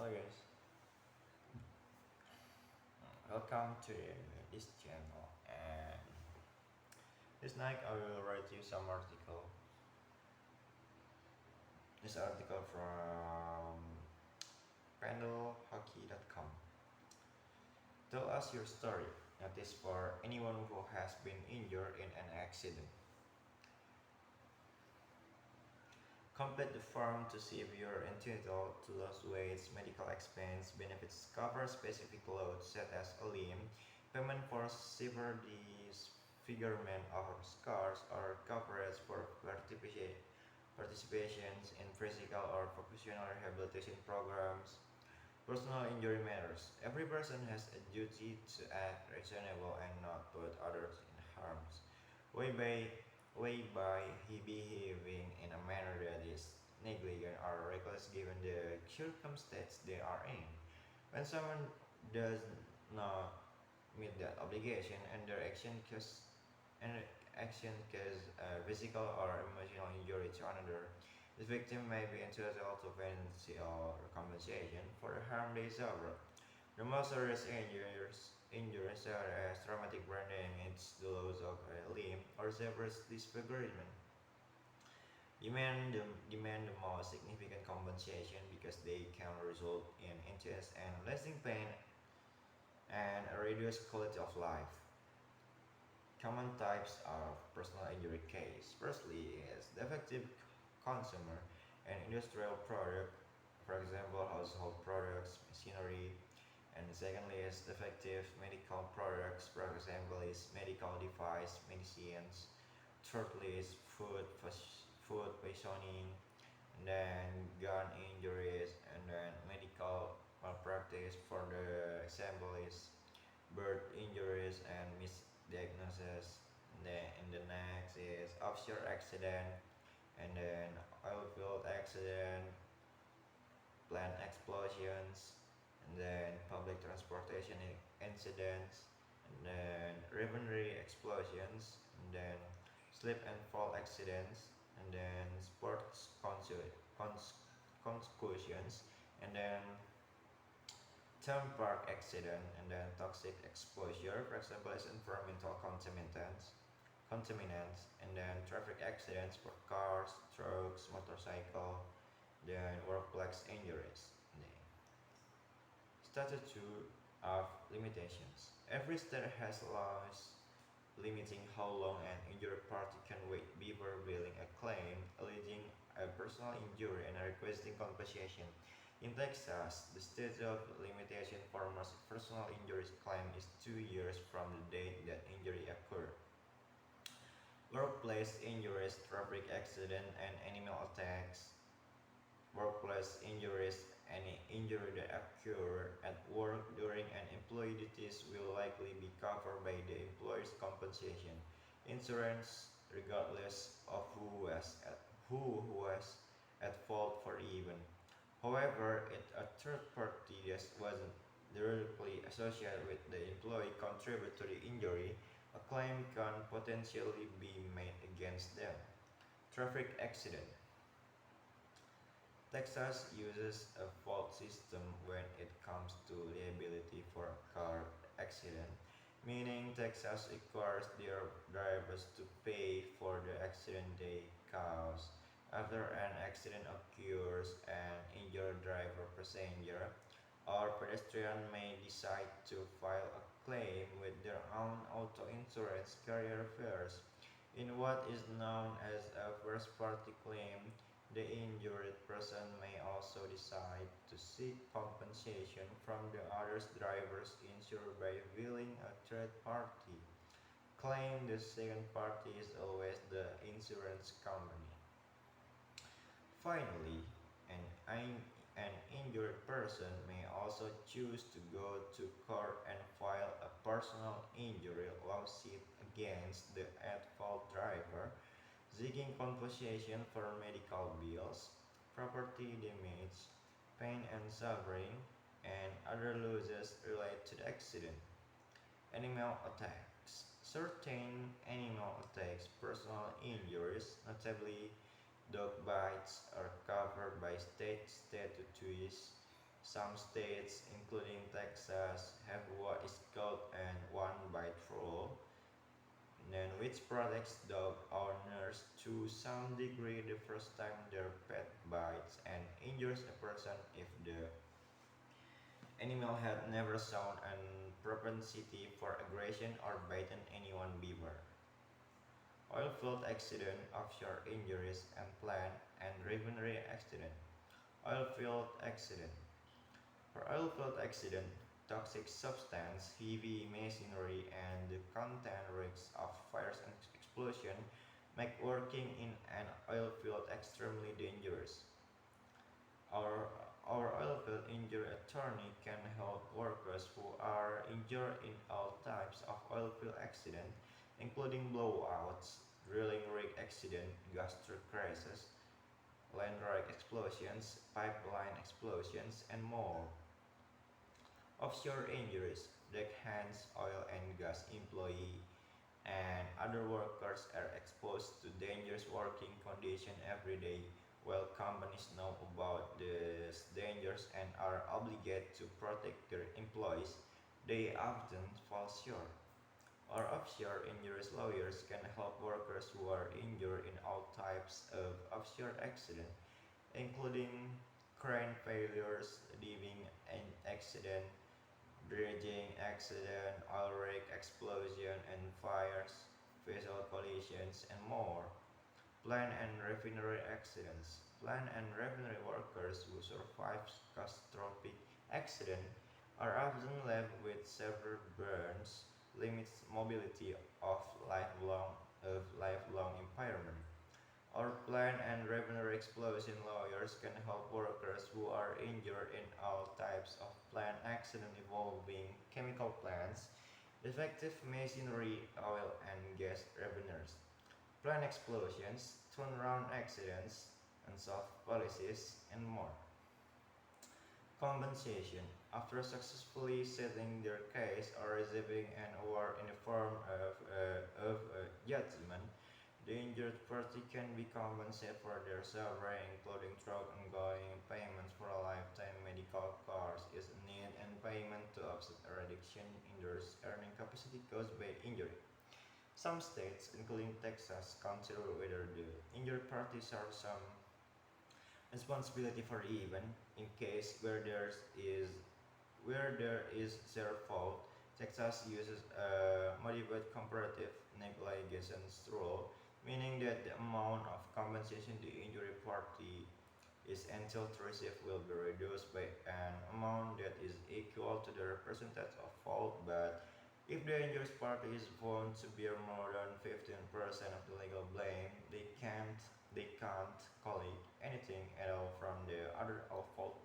Hello guys, welcome to this channel. And this night I will write you some article. This article from panelhockey.com. Tell us your story. Notice for anyone who has been injured in an accident. Complete the form to see if you're entitled to lost wages, medical expense, benefits cover specific loads such as a limb, payment for severe disfigurement or scars, or coverage for participations in physical or vocational rehabilitation programs. Personal injury matters. Every person has a duty to act reasonable and not put others in harm's way by he behaving in a manner that is negligent or reckless given the circumstance they are in. When someone does not meet that obligation and their action cause physical or emotional injury to another, the victim may be entitled to financial compensation for the harm they suffer. The most serious injuries such as traumatic brain damage, the loss of a limb, or severe disfigurement demand the most significant compensation because they can result in intense and lasting pain and a reduced quality of life. Common types of personal injury case. Firstly is defective consumer and industrial product, for example, household products, machinery. And secondly is defective medical products, for example, is medical device, medicines. Thirdly is food poisoning, and then gun injuries, and then medical malpractice. For the example is birth injuries and misdiagnosis. And the next is offshore accident, and then oil field accident, plant explosions, and then public transportation incidents, and then refinery explosions, and then slip and fall accidents, and then sports concussions, and then theme park accident, and then toxic exposure, for example, is environmental contaminants, and then traffic accidents for cars, trucks, motorcycle, then workplace injuries. Statute of limitations. Every state has laws limiting how long an injured party can wait before filing a claim, alleging a personal injury and requesting compensation. In Texas, the statute of limitation for most personal injuries claim is 2 years from the date that injury occurred. Workplace injuries, traffic accident, and animal attacks. Workplace injuries. Any injury that occur at work during an employee duties will likely be covered by the employer's compensation insurance, regardless of who was at fault for the event. However, if a third party that wasn't directly associated with the employee contributed to the injury, a claim can potentially be made against them. Traffic accident. Texas uses a fault system when it comes to liability for a car accident, meaning Texas requires their drivers to pay for the accident they cause. After an accident occurs, an injured driver, passenger, or pedestrian may decide to file a claim with their own auto insurance carrier first. In what is known as a first party claim, the injured person may also decide to seek compensation from the other driver's insurer by filing a third party claim. The second party is always the insurance company. Finally, an injured person may also choose to go to court and file a personal injury lawsuit against the at-fault driver, seeking compensation for medical bills, property damage, pain and suffering, and other losses related to the accident. Animal attacks. Certain animal attacks, personal injuries, notably dog bites, are covered by state statutes Some states, including Texas, have what is called an one-bite rule, which protects dog owners to some degree the first time their pet bites and injures a person if the animal had never shown a propensity for aggression or bitten anyone before. Oilfield accident, offshore injuries, and plant and refinery accident. Oilfield accident. For oilfield accident, toxic substance, heavy machinery, and the content risks of fires and explosion make working in an oilfield extremely dangerous. Our, our oilfield injury attorney can help workers who are injured in all types of oilfield accident, including blowouts, drilling rig accident, gas truck crashes, land rig explosions, pipeline explosions, and more. Offshore injuries, deckhands, oil and gas employee, and other workers are exposed to dangerous working conditions every day. While companies know about these dangers and are obligated to protect their employees, they often fall short. Our offshore injuries lawyers can help workers who are injured in all types of offshore accidents, including crane failures, diving and accident, dredging accident, oil rig explosion and fires, vessel collisions, and more. Plant and refinery accidents. Plant and refinery workers who survive catastrophic accident are often left with severe burns, limits mobility of lifelong impairment. Our plant and refinery explosion lawyers can help workers who are injured in all types of plant accident involving chemical plants, defective machinery, oil and gas refineries, plant explosions, turnaround accidents, unsolved policies, and more. Compensation. After successfully settling their case or receiving an award in the form of a judgment, the injured party can be compensated for their suffering, including through ongoing payments for a lifetime medical costs is needed and payment to offset a reduction in their earning capacity caused by injury. Some states, including Texas, consider whether the injured parties have some responsibility for the event. In case where there is zero fault, Texas uses a modified comparative negligence rule, meaning that the amount of compensation the injured party is entitled to receive will be reduced by an amount that is equal to the percentage of fault, but if the injured party is found to bear more than 15% of the legal blame, they can't collect anything at all from the other fault